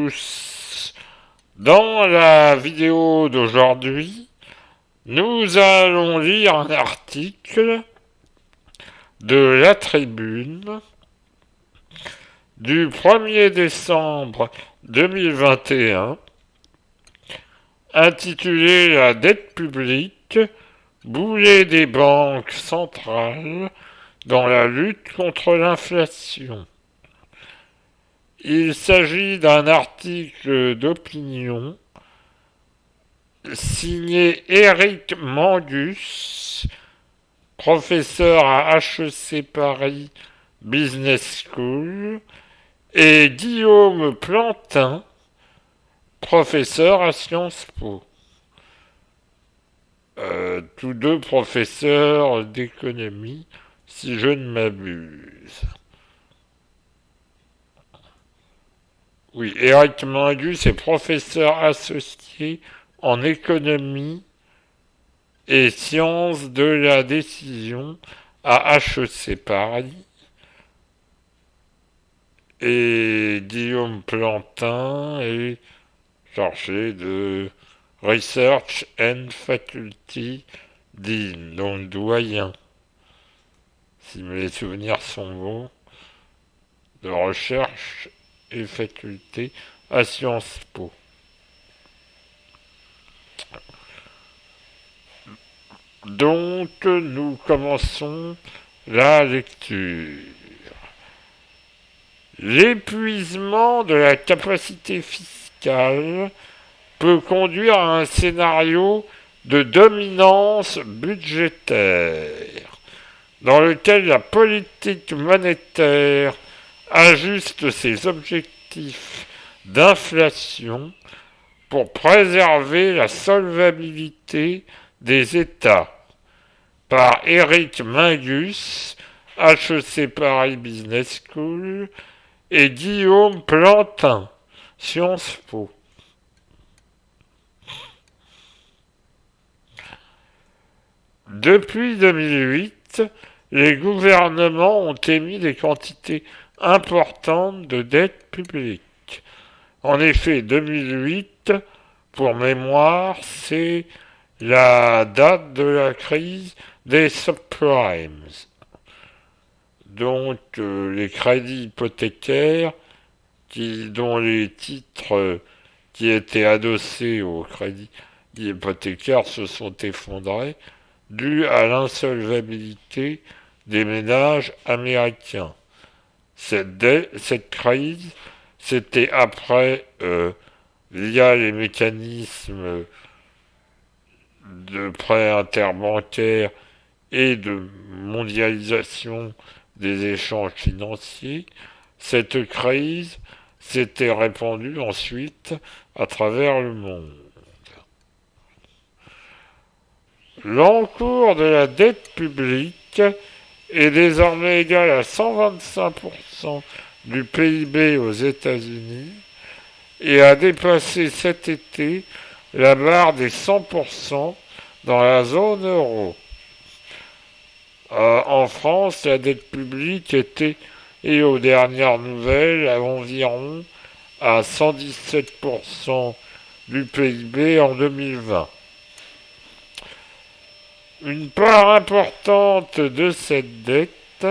tous. Dans la vidéo d'aujourd'hui, nous allons lire un article de La Tribune du 1er décembre 2021 intitulé La dette publique, boulet des banques centrales dans la lutte contre l'inflation. Il s'agit d'un article d'opinion signé Éric Mangus, professeur à HEC Paris Business School, et Guillaume Plantin, professeur à Sciences Po. Tous deux professeurs d'économie, si je ne m'abuse. Oui, Éric Mangus est professeur associé en économie et sciences de la décision à HEC Paris. Et Guillaume Plantin est chargé de Research and Faculty Dean, donc doyen, si mes souvenirs sont bons, de recherche et faculté à Sciences Po. Donc, nous commençons la lecture. L'épuisement de la capacité fiscale peut conduire à un scénario de dominance budgétaire, dans lequel la politique monétaire ajuste ses objectifs d'inflation pour préserver la solvabilité des États, par Éric Mangus, HEC Paris Business School, et Guillaume Plantin, Sciences Po. Depuis 2008, les gouvernements ont émis des quantités importantes de dette publique. En effet, 2008, pour mémoire, c'est la date de la crise des subprimes. Donc les crédits hypothécaires dont les titres qui étaient adossés aux crédits hypothécaires se sont effondrés dû à l'insolvabilité des ménages américains. Cette crise, c'était après, via les mécanismes de prêts interbancaires et de mondialisation des échanges financiers, cette crise s'était répandue ensuite à travers le monde. L'encours de la dette publique est désormais égal à 125% du PIB aux États-Unis et a dépassé cet été la barre des 100% dans la zone euro. En France, la dette publique était, et aux dernières nouvelles, à environ à 117% du PIB en 2020. Une part importante de cette dette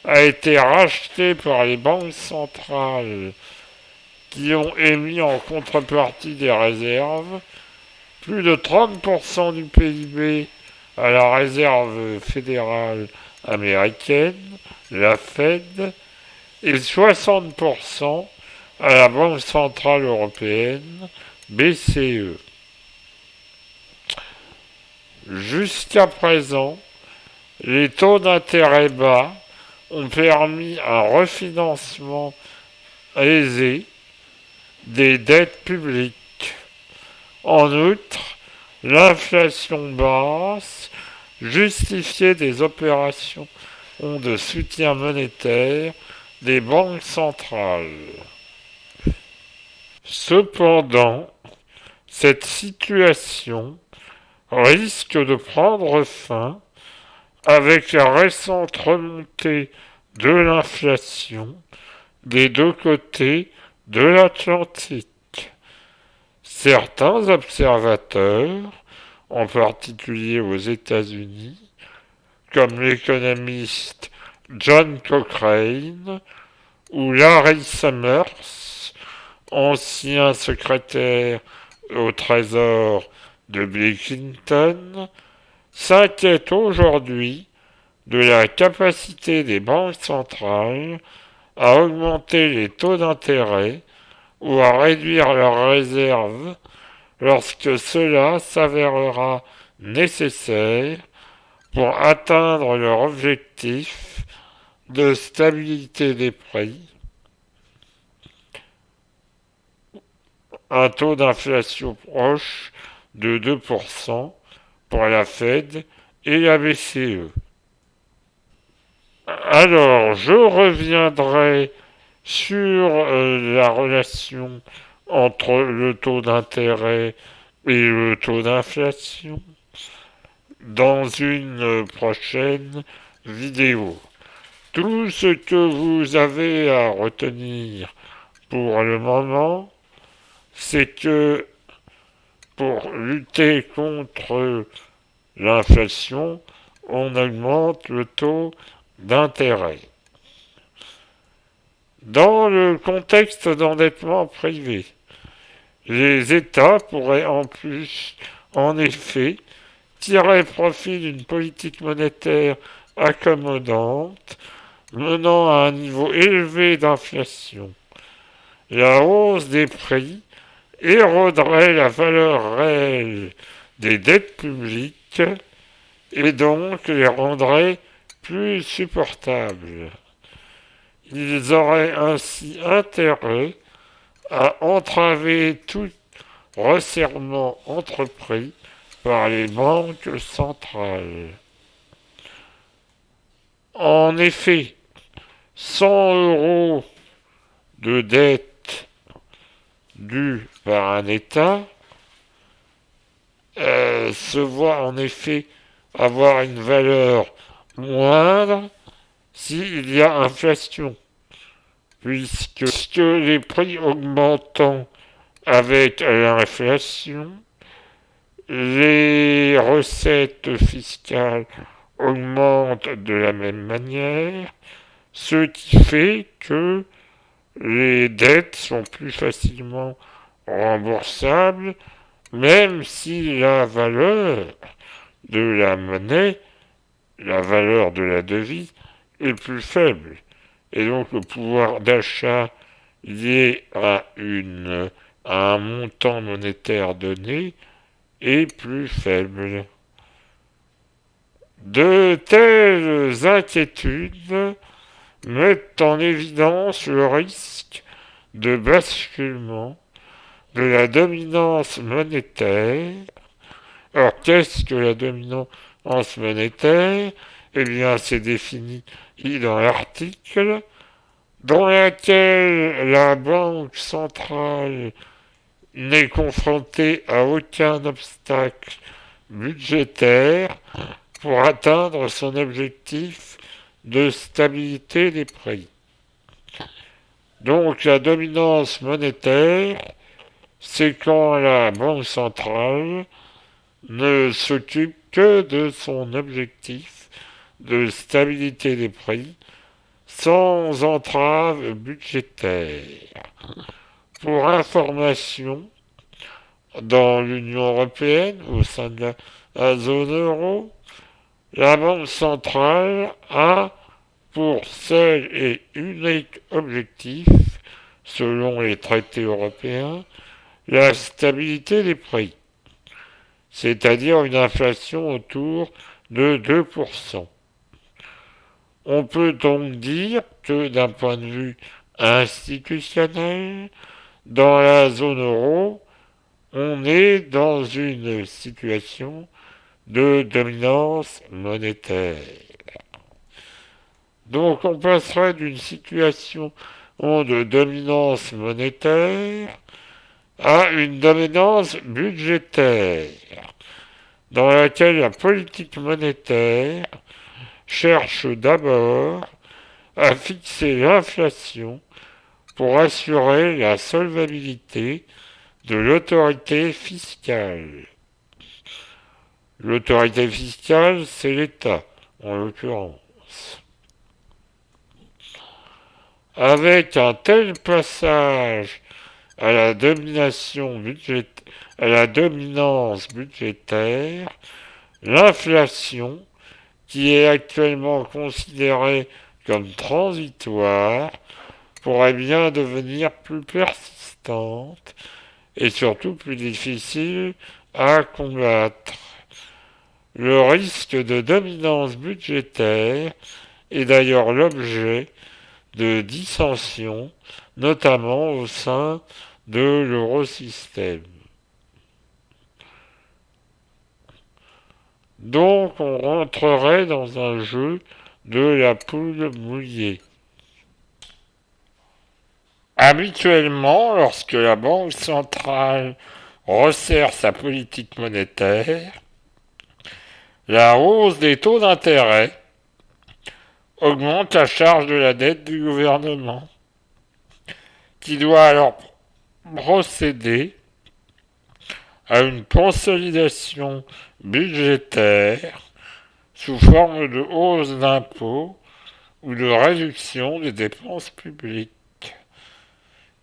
a été rachetée par les banques centrales qui ont émis en contrepartie des réserves plus de 30% du PIB à la réserve fédérale américaine, la Fed, et 60% à la Banque centrale européenne, BCE. Jusqu'à présent, les taux d'intérêt bas ont permis un refinancement aisé des dettes publiques. En outre, l'inflation basse justifiait des opérations de soutien monétaire des banques centrales. Cependant, cette situation risque de prendre fin avec la récente remontée de l'inflation des deux côtés de l'Atlantique. Certains observateurs, en particulier aux États-Unis, comme l'économiste John Cochrane ou Larry Summers, ancien secrétaire au Trésor de Bill Clinton, s'inquiètent aujourd'hui de la capacité des banques centrales à augmenter les taux d'intérêt ou à réduire leurs réserves lorsque cela s'avérera nécessaire pour atteindre leur objectif de stabilité des prix, un taux d'inflation proche de 2% pour la Fed et la BCE. Alors, je reviendrai sur la relation entre le taux d'intérêt et le taux d'inflation dans une prochaine vidéo. Tout ce que vous avez à retenir pour le moment, c'est que pour lutter contre l'inflation, on augmente le taux d'intérêt. Dans le contexte d'endettement privé, les États pourraient en effet, tirer profit d'une politique monétaire accommodante, menant à un niveau élevé d'inflation. La hausse des prix éroderait la valeur réelle des dettes publiques et donc les rendrait plus supportables. Ils auraient ainsi intérêt à entraver tout resserrement entrepris par les banques centrales. En effet, 100 € de dette due par un État se voit en effet avoir une valeur moindre s'il y a inflation, puisque les prix augmentant avec l'inflation, les recettes fiscales augmentent de la même manière, ce qui fait que les dettes sont plus facilement remboursables, même si la valeur de la monnaie, la valeur de la devise, est plus faible. Et donc le pouvoir d'achat lié à un montant monétaire donné est plus faible. De telles inquiétudes mettent en évidence le risque de basculement de la dominance monétaire. Alors qu'est-ce que la dominance monétaire? Eh bien, c'est défini dans l'article dans laquelle la Banque centrale n'est confrontée à aucun obstacle budgétaire pour atteindre son objectif de stabilité des prix. Donc la dominance monétaire, c'est quand la Banque centrale ne s'occupe que de son objectif de stabilité des prix sans entrave budgétaire. Pour information, dans l'Union européenne, au sein de la zone euro, la Banque centrale a pour seul et unique objectif, selon les traités européens, la stabilité des prix, c'est-à-dire une inflation autour de 2%. On peut donc dire que d'un point de vue institutionnel, dans la zone euro, on est dans une situation de dominance monétaire. Donc on passerait d'une situation de dominance monétaire à une dominance budgétaire, dans laquelle la politique monétaire cherche d'abord à fixer l'inflation pour assurer la solvabilité de l'autorité fiscale. L'autorité fiscale, c'est l'État, en l'occurrence. Avec un tel passage à la à la dominance budgétaire, l'inflation, qui est actuellement considérée comme transitoire, pourrait bien devenir plus persistante et surtout plus difficile à combattre. Le risque de dominance budgétaire est d'ailleurs l'objet de dissensions, notamment au sein de l'eurosystème. Donc on rentrerait dans un jeu de la poule mouillée. Habituellement, lorsque la Banque centrale resserre sa politique monétaire, la hausse des taux d'intérêt augmente la charge de la dette du gouvernement, qui doit alors procéder à une consolidation budgétaire sous forme de hausse d'impôts ou de réduction des dépenses publiques.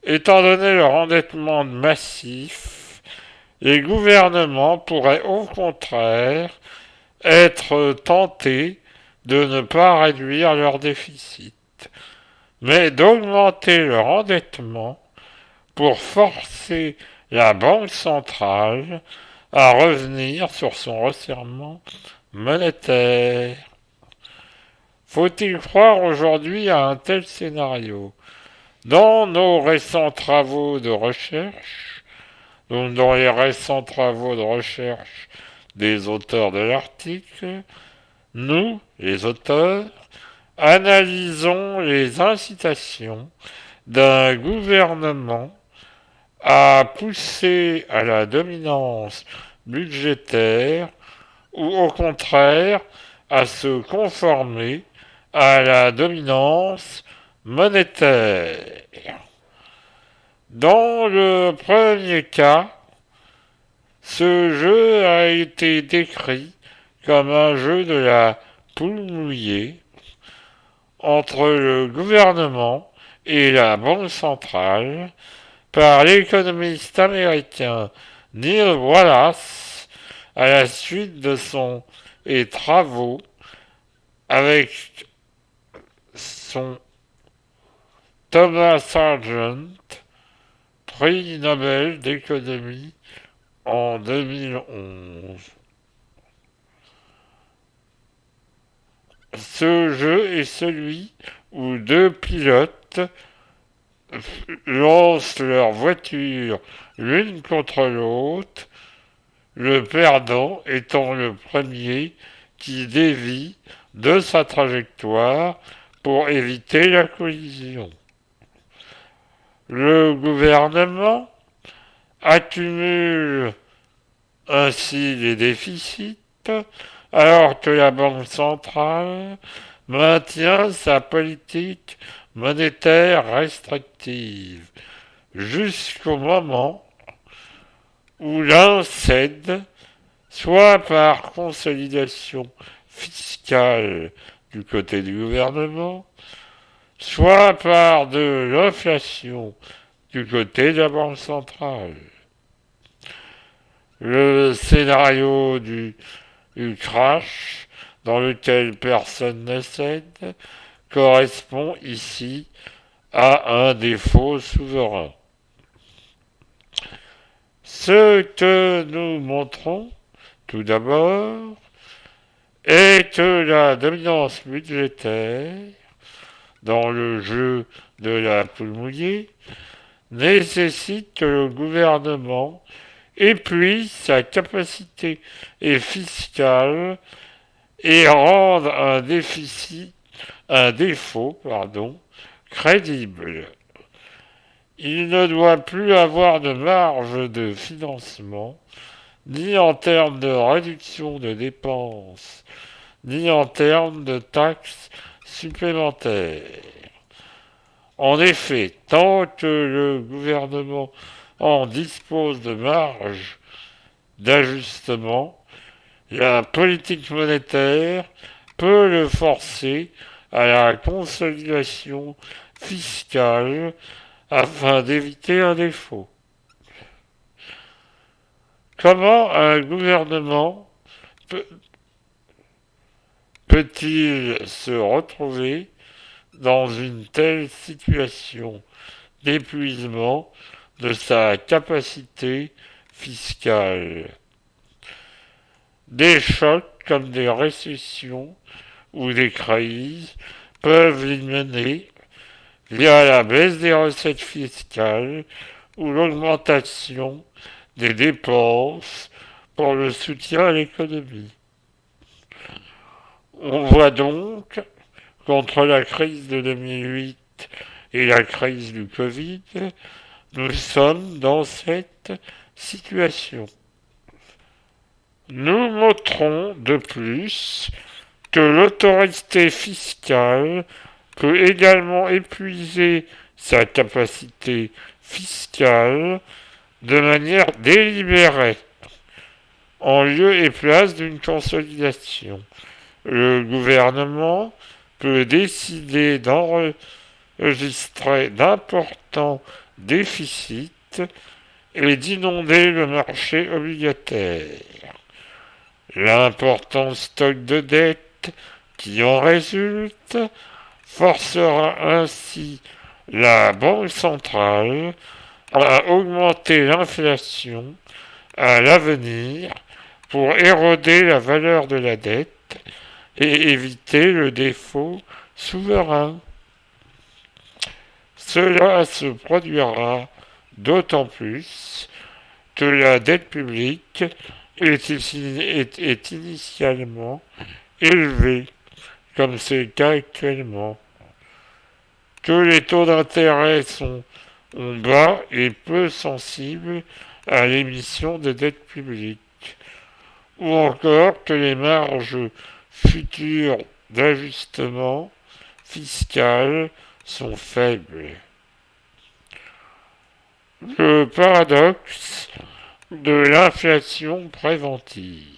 Étant donné leur endettement massif, les gouvernements pourraient au contraire être tentés de ne pas réduire leur déficit, mais d'augmenter leur endettement pour forcer la Banque centrale à revenir sur son resserrement monétaire. Faut-il croire aujourd'hui à un tel scénario? Dans nos récents travaux de recherche, donc dans les récents travaux de recherche des auteurs de l'article, nous, les auteurs, analysons les incitations d'un gouvernement à pousser à la dominance budgétaire ou au contraire à se conformer à la dominance monétaire. Dans le premier cas, ce jeu a été décrit comme un jeu de la poule mouillée entre le gouvernement et la Banque centrale par l'économiste américain Neil Wallace à la suite de son travaux avec son Thomas Sargent, prix Nobel d'économie en 2011. Ce jeu est celui où deux pilotes lancent leur voiture l'une contre l'autre, le perdant étant le premier qui dévie de sa trajectoire pour éviter la collision. Le gouvernement accumule ainsi les déficits alors que la Banque centrale maintient sa politique monétaire restrictive jusqu'au moment où l'un cède, soit par consolidation fiscale du côté du gouvernement, soit par de l'inflation du côté de la Banque centrale. Le scénario du crash, dans lequel personne ne cède, correspond ici à un défaut souverain. Ce que nous montrons, tout d'abord, est que la dominance budgétaire, dans le jeu de la poule mouillée, nécessite que le gouvernement épuise sa capacité fiscale et rende un défaut, crédible. Il ne doit plus avoir de marge de financement, ni en termes de réduction de dépenses, ni en termes de taxes supplémentaires. En effet, tant que le gouvernement en dispose de marge d'ajustement, la politique monétaire peut le forcer à la consolidation fiscale afin d'éviter un défaut. Comment un gouvernement peut-il se retrouver dans une telle situation d'épuisement de sa capacité fiscale? Des chocs comme des récessions ou des crises peuvent l'y mener via la baisse des recettes fiscales ou l'augmentation des dépenses pour le soutien à l'économie. On voit donc qu'entre la crise de 2008 et la crise du Covid, nous sommes dans cette situation. Nous montrons de plus que l'autorité fiscale peut également épuiser sa capacité fiscale de manière délibérée, en lieu et place d'une consolidation. Le gouvernement peut décider d'enregistrer d'importants déficits et d'inonder le marché obligataire. L'important stock de dette qui en résulte forcera ainsi la Banque centrale à augmenter l'inflation à l'avenir pour éroder la valeur de la dette et éviter le défaut souverain. Cela se produira d'autant plus que la dette publique est initialement élevée, comme c'est le cas actuellement, que les taux d'intérêt sont bas et peu sensibles à l'émission de dette publique, ou encore que les marges futures d'ajustement fiscal sont faibles. Le paradoxe de l'inflation préventive.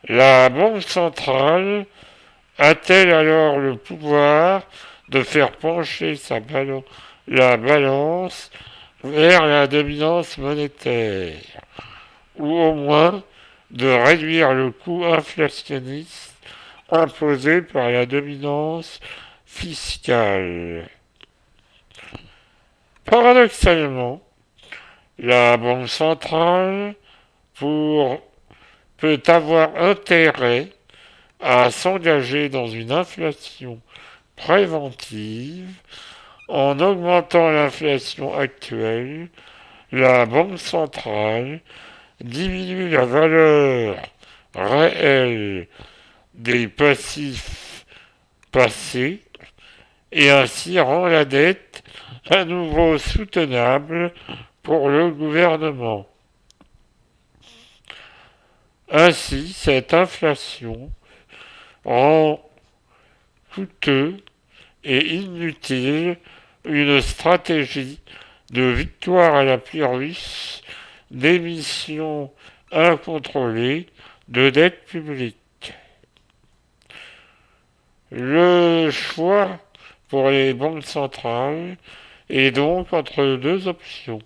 La Banque centrale a-t-elle alors le pouvoir de faire pencher la balance vers la dominance monétaire, ou au moins de réduire le coût inflationniste imposé par la dominance fiscale? Paradoxalement, la Banque centrale peut avoir intérêt à s'engager dans une inflation préventive en augmentant l'inflation actuelle. La Banque centrale diminue la valeur réelle des passifs passés et ainsi rend la dette à nouveau soutenable pour le gouvernement. Ainsi, cette inflation rend coûteux et inutile une stratégie de victoire à la Pyrrhus d'émission incontrôlée de dette publique. Le choix pour les banques centrales est donc entre deux options.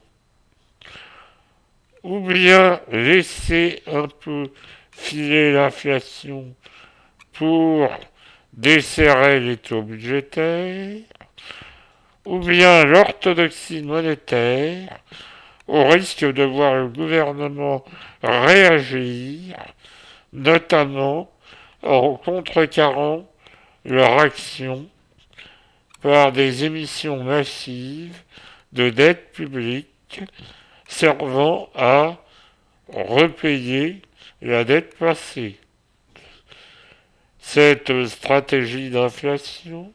Ou bien laisser un peu filer l'inflation pour desserrer les taux budgétaires, ou bien l'orthodoxie monétaire, au risque de voir le gouvernement réagir, notamment en contrecarrant leur action par des émissions massives de dette publique servant à repayer la dette passée. Cette stratégie d'inflation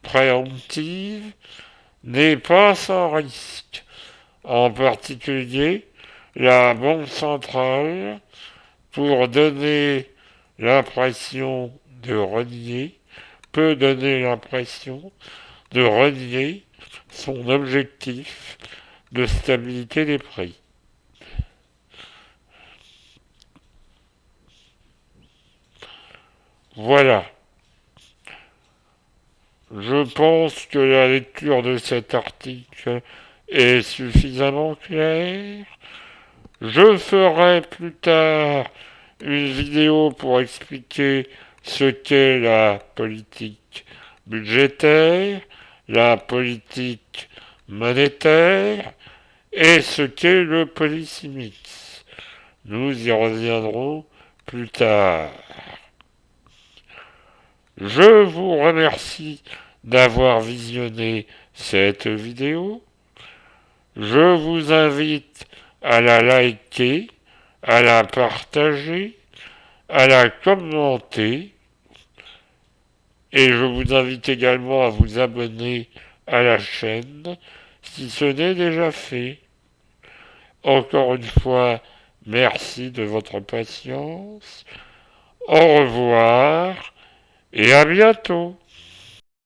préemptive n'est pas sans risque. En particulier, la Banque centrale, pour donner l'impression de renier, peut donner l'impression de renier son objectif de stabilité des prix. Voilà. Je pense que la lecture de cet article est suffisamment claire. Je ferai plus tard une vidéo pour expliquer ce qu'est la politique budgétaire, la politique monétaire et ce qu'est le policy mix. Nous y reviendrons plus tard. Je vous remercie d'avoir visionné cette vidéo. Je vous invite à la liker, à la partager, à la commenter. Et je vous invite également à vous abonner à la chaîne si ce n'est déjà fait. Encore une fois, merci de votre patience. Au revoir et à bientôt.